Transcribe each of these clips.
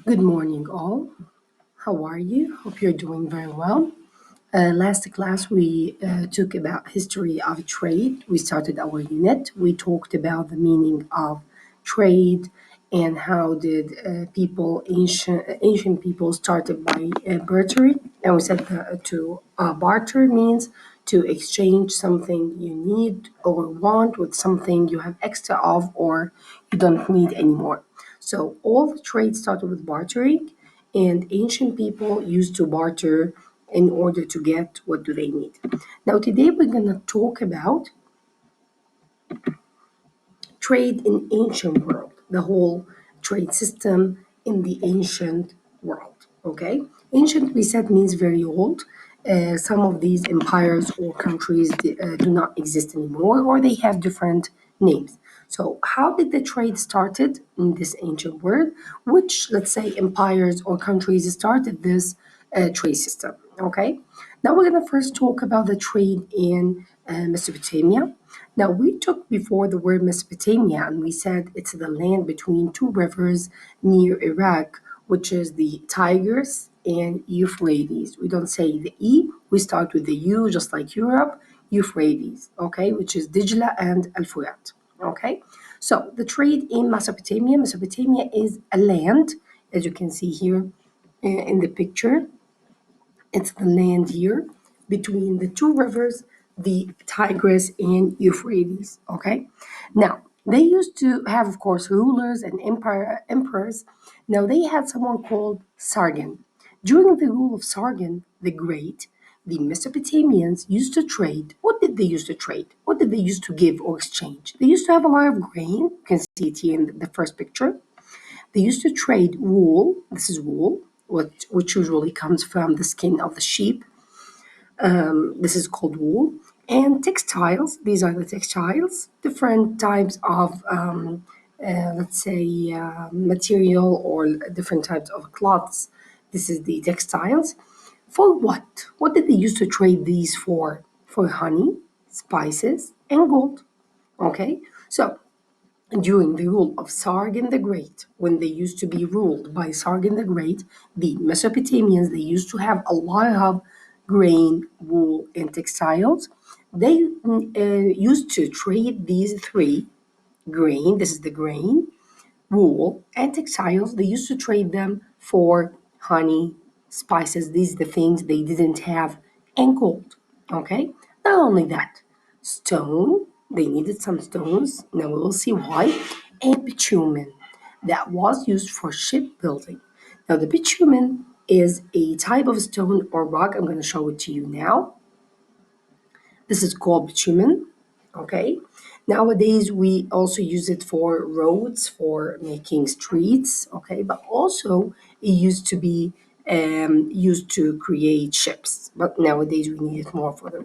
Good morning, all. How are you? Hope you're doing very well. Last class, we took about history of trade. We started our unit. We talked about the meaning of trade and how did ancient people started by bartering. And we said to barter means to exchange something you need or want with something you have extra of or you don't need anymore. So all the trade started with bartering, and ancient people used to barter in order to get what do they need. Now today we're going to talk about trade in ancient world, the whole trade system in the ancient world. Okay, ancient we said means very old. Some of these empires or countries do not exist anymore, or they have different names. So, how did the trade started in this ancient world? Which, let's say, empires or countries started this trade system? Okay, now we're gonna first talk about the trade in Mesopotamia. Now, we took before the word Mesopotamia and we said it's the land between two rivers near Iraq, which is the Tigris and Euphrates. We don't say the E, we start with the U, just like Europe, Euphrates, okay, which is Dijla and Al Furat, okay? So, the trade in Mesopotamia, Mesopotamia is a land, as you can see here in the picture. It's the land here between the two rivers, the Tigris and Euphrates. Okay. Now they used to have, of course, rulers and emperors. Now they had someone called Sargon. During the rule of Sargon the Great, the Mesopotamians used to trade. What did they used to trade? What did they used to give or exchange? They used to have a lot of grain. You can see it here in the first picture. They used to trade wool. This is wool, which usually comes from the skin of the sheep. This is called wool. And textiles. These are the textiles. Different types of, let's say, material or different types of cloths. This is the textiles. For what? What did they used to trade these for? For honey, spices, and gold. Okay, so during the rule of Sargon the Great, when they used to be ruled by Sargon the Great, the Mesopotamians, they used to have a lot of grain, wool, and textiles. They used to trade these three grain, this is the grain, wool, and textiles. They used to trade them for honey, spices, these are the things they didn't have, and gold. Okay? Not only that, stone, they needed some stones. Now we will see why. And bitumen that was used for shipbuilding. Now the bitumen is a type of stone or rock. I'm going to show it to you now. This is called bitumen. Okay. Nowadays, we also use it for roads, for making streets. Okay. But also, it used to be used to create ships. But nowadays, we need it more for the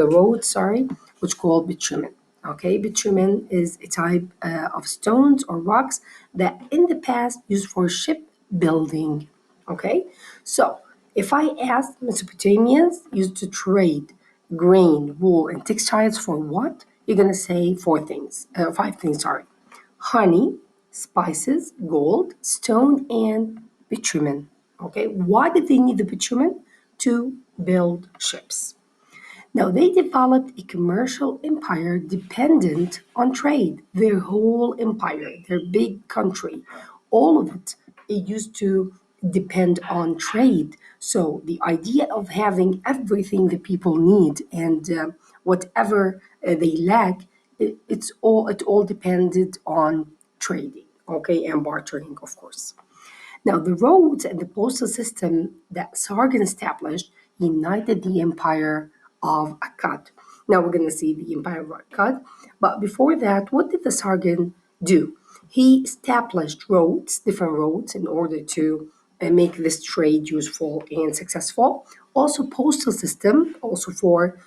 road, sorry, which called bitumen. Okay. Bitumen is a type of stones or rocks that in the past used for shipbuilding. Okay. So, if I asked Mesopotamians used to trade grain, wool, and textiles for what? You're gonna say five things, sorry. Honey, spices, gold, stone, and bitumen. Okay, why did they need the bitumen? To build ships. Now, they developed a commercial empire dependent on trade. Their whole empire, their big country, all of it used to depend on trade. So, the idea of having everything the people need and whatever they lack, it all depended on trading, okay, and bartering, of course. Now, the roads and the postal system that Sargon established united the empire of Akkad. Now we're going to see the empire of Akkad. But before that, what did the Sargon do? He established roads, different roads, in order to make this trade useful and successful. Also, postal system, also for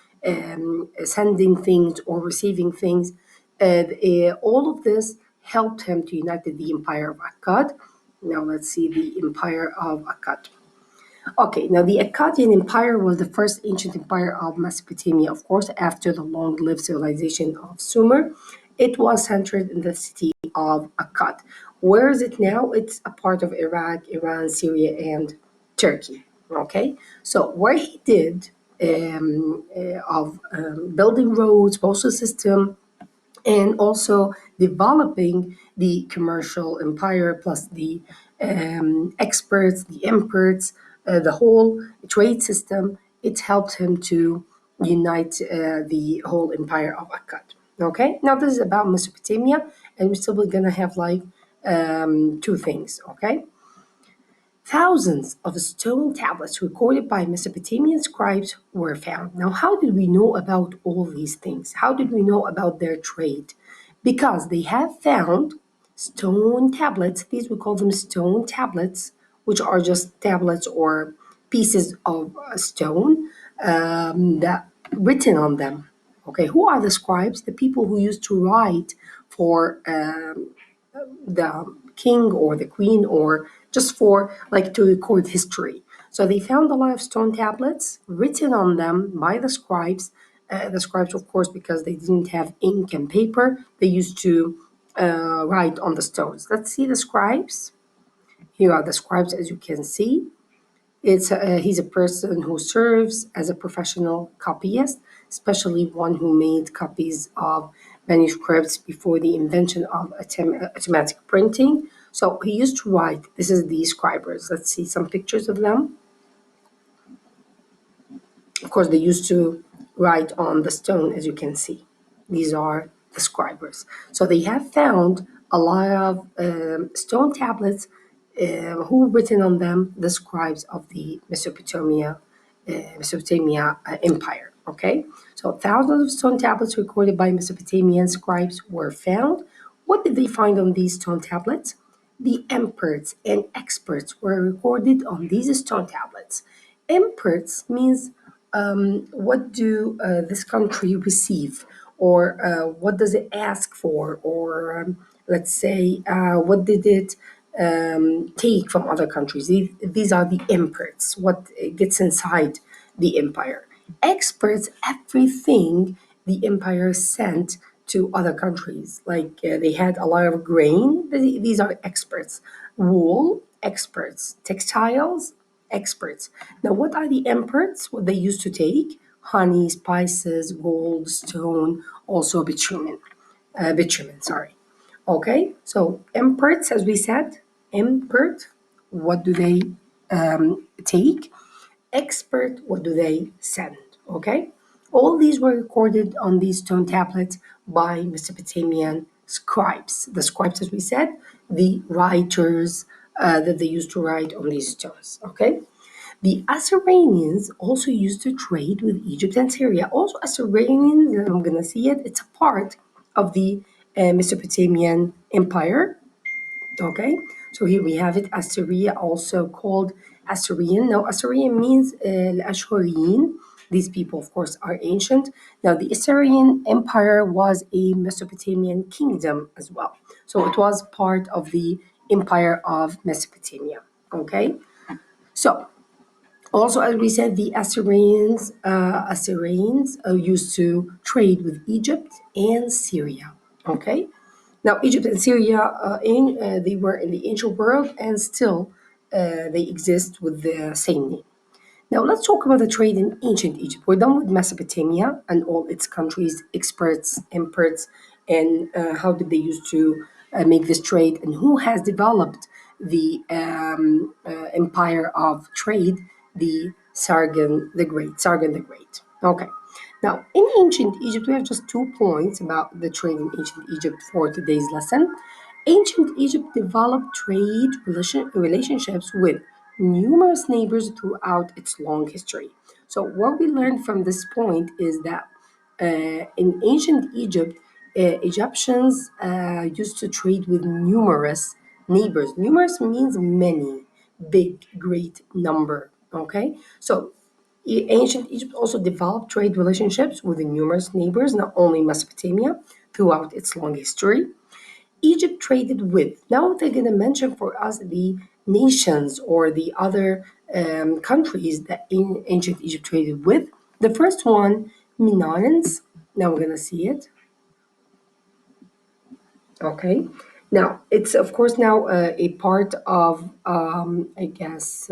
sending things or receiving things. All of this helped him to unite the empire of Akkad. Now let's see the empire of Akkad. Okay, now the Akkadian Empire was the first ancient empire of Mesopotamia, of course, after the long-lived civilization of Sumer. It was centered in the city of Akkad. Where is it now? It's a part of Iraq, Iran, Syria, and Turkey. Okay, so where he did of building roads, postal system, and also developing the commercial empire plus the experts, the imports, the whole trade system. It helped him to unite the whole empire of Akkad. Okay, now this is about Mesopotamia, and we're still gonna have like two things. Okay, thousands of stone tablets recorded by Mesopotamian scribes were found. Now, how did we know about all these things? How did we know about their trade? Because they have found stone tablets, these we call them stone tablets, which are just tablets or pieces of stone that written on them. Okay, who are the scribes? The people who used to write for the king or the queen or just for like to record history. So they found a lot of stone tablets written on them by the scribes, of course, because they didn't have ink and paper, they used to write on the stones. Let's see the scribes. Here are the scribes, as you can see. He's a person who serves as a professional copyist, especially one who made copies of manuscripts before the invention of automatic printing. So he used to write. This is the scribers. Let's see some pictures of them. Of course, they used to write on the stone, as you can see. These are the scribers. So they have found a lot of stone tablets who written on them the scribes of the Mesopotamia Empire. Okay, so thousands of stone tablets recorded by Mesopotamian scribes were found. What did they find on these stone tablets? The emperors and experts were recorded on these stone tablets. Emperors means what do this country receive, or what does it ask for, or let's say what did it take from other countries. These are the imports, what gets inside the empire. Experts, everything the empire sent to other countries. Like they had a lot of grain, these are experts. Wool, experts. Textiles, experts. Now, what are the imports? What they used to take? Honey, spices, gold, stone, also bitumen, sorry. Okay, so imports, as we said, import, what do they take? Expert, what do they send? Okay, all these were recorded on these stone tablets by Mesopotamian scribes. The scribes, as we said, the writers that they used to write on these stones. Okay, the Assyrians also used to trade with Egypt and Syria. Also, Assyrians, and I'm gonna see it, it's a part of the Mesopotamian Empire. Okay, so here we have it, Assyria, also called Assyrian. Now, Assyrian means Ashurian. These people, of course, are ancient. Now, the Assyrian Empire was a Mesopotamian kingdom as well. So it was part of the Empire of Mesopotamia. Okay, so also, as we said, the Assyrians used to trade with Egypt and Syria. Okay, now Egypt and Syria, they were in the ancient world, and still they exist with the same name. Now let's talk about the trade in ancient Egypt. We're done with Mesopotamia and all its countries, experts, imports, and how did they used to make this trade, and who has developed the empire of trade, the Sargon the Great. Sargon the Great. Okay. Now, in ancient Egypt, we have just 2 points about the trade in ancient Egypt for today's lesson. Ancient Egypt developed relationships with numerous neighbors throughout its long history. So, what we learned from this point is that in ancient Egypt, Egyptians used to trade with numerous neighbors. Numerous means many, big, great number. Okay, so ancient Egypt also developed trade relationships with numerous neighbors, not only Mesopotamia, throughout its long history. Egypt traded with. Now they're going to mention for us the nations or the other countries that in ancient Egypt traded with. The first one, Minoans. Now we're going to see it. Okay. Now, it's of course now a part of, I guess,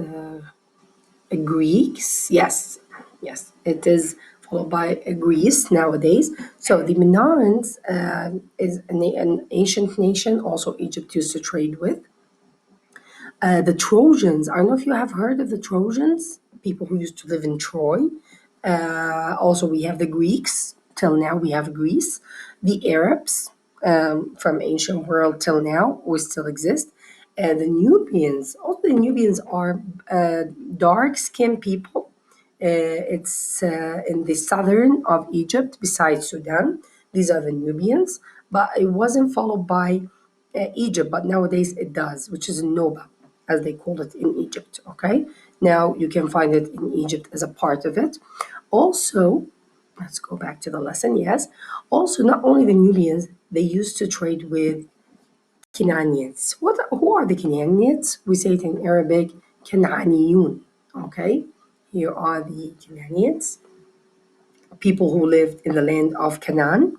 Greeks. Yes, yes, it is followed by Greece nowadays. So the Minoans is an ancient nation, also Egypt used to trade with. The Trojans, I don't know if you have heard of the Trojans, people who used to live in Troy. Also, we have the Greeks, till now we have Greece. The Arabs, from ancient world till now, we still exist. And the Nubians, also the Nubians are dark-skinned people. It's in the southern of Egypt, besides Sudan. These are the Nubians, but it wasn't followed by Egypt, but nowadays it does, which is Noba, as they call it in Egypt. Okay, now you can find it in Egypt as a part of it. Also, let's go back to the lesson. Yes, also not only the Nubians, they used to trade with Canaanites. Who are the Canaanites? We say it in Arabic, Canaaniyun. Okay, here are the Canaanites, people who lived in the land of Canaan,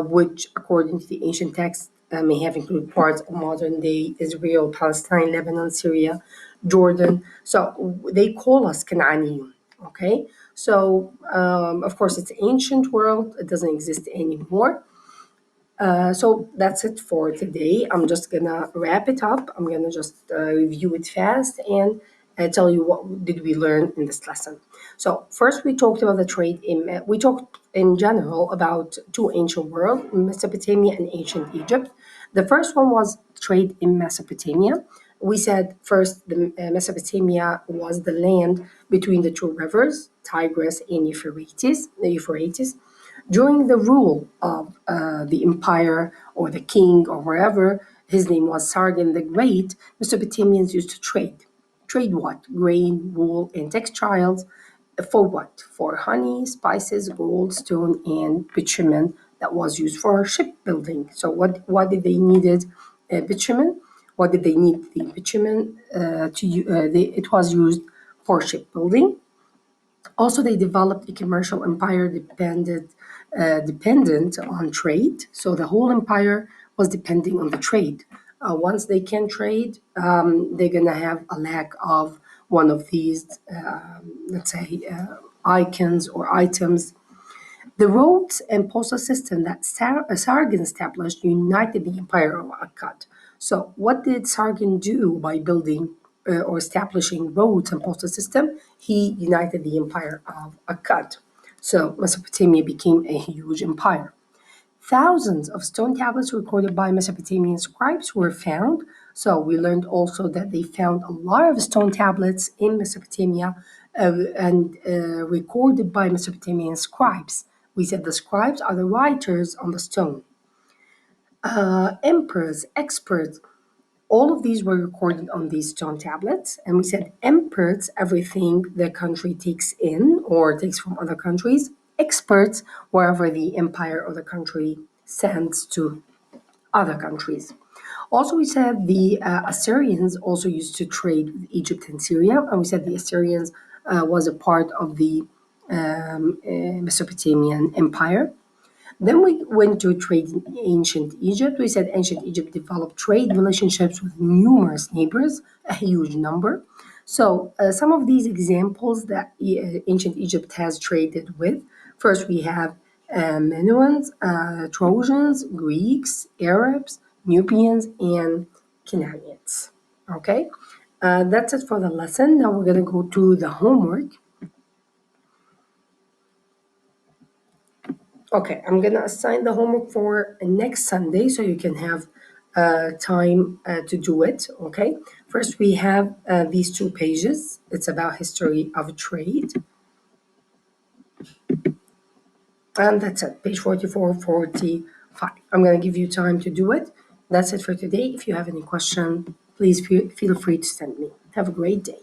which, according to the ancient text, may have included parts of modern day Israel, Palestine, Lebanon, Syria, Jordan. So they call us Canaaniyun. Okay, so of course it's ancient world; it doesn't exist anymore. So that's it for today. I'm just gonna wrap it up. I'm gonna just review it fast and tell you what did we learn in this lesson. So first we talked about the trade in, we talked in general about two ancient worlds, Mesopotamia and ancient Egypt. The first one was trade in Mesopotamia. We said first the Mesopotamia was the land between the two rivers, Tigris and Euphrates. During the rule of the empire or the king or wherever, his name was Sargon the Great, Mesopotamians used to trade. Trade what? Grain, wool, and textiles. For what? For honey, spices, gold, stone, and bitumen that was used for shipbuilding. So what did they needed bitumen? What did they need the bitumen it was used for shipbuilding. Also, they developed a commercial empire dependent on trade. So the whole empire was depending on the trade. Once they can trade, they're gonna have a lack of one of these, let's say, icons or items. The roads and postal system that Sargon established united the empire of Akkad. So, what did Sargon do by building or establishing roads and postal system? He united the empire of Akkad. So, Mesopotamia became a huge empire. Thousands of stone tablets recorded by Mesopotamian scribes were found. So we learned also that they found a lot of stone tablets in Mesopotamia and recorded by Mesopotamian scribes. We said the scribes are the writers on the stone. Emperors, experts, all of these were recorded on these stone tablets. And we said imports everything the country takes in or takes from other countries. Experts wherever the empire or the country sends to other countries. Also, we said the Assyrians also used to trade with Egypt and Syria, and we said the Assyrians was a part of the Mesopotamian Empire. Then we went to trade in ancient Egypt. We said ancient Egypt developed trade relationships with numerous neighbors, a huge number. So, some of these examples that ancient Egypt has traded with, first we have Minoans, Trojans, Greeks, Arabs, Nubians, and Canaanites. Okay, that's it for the lesson. Now we're going to go to the homework. Okay, I'm gonna assign the homework for next Sunday so you can have time to do it. Okay, first we have these two pages. It's about history of trade, and that's it, page 44, 45. I'm gonna give you time to do it. That's it for today. If you have any question, please feel free to send me. Have a great day.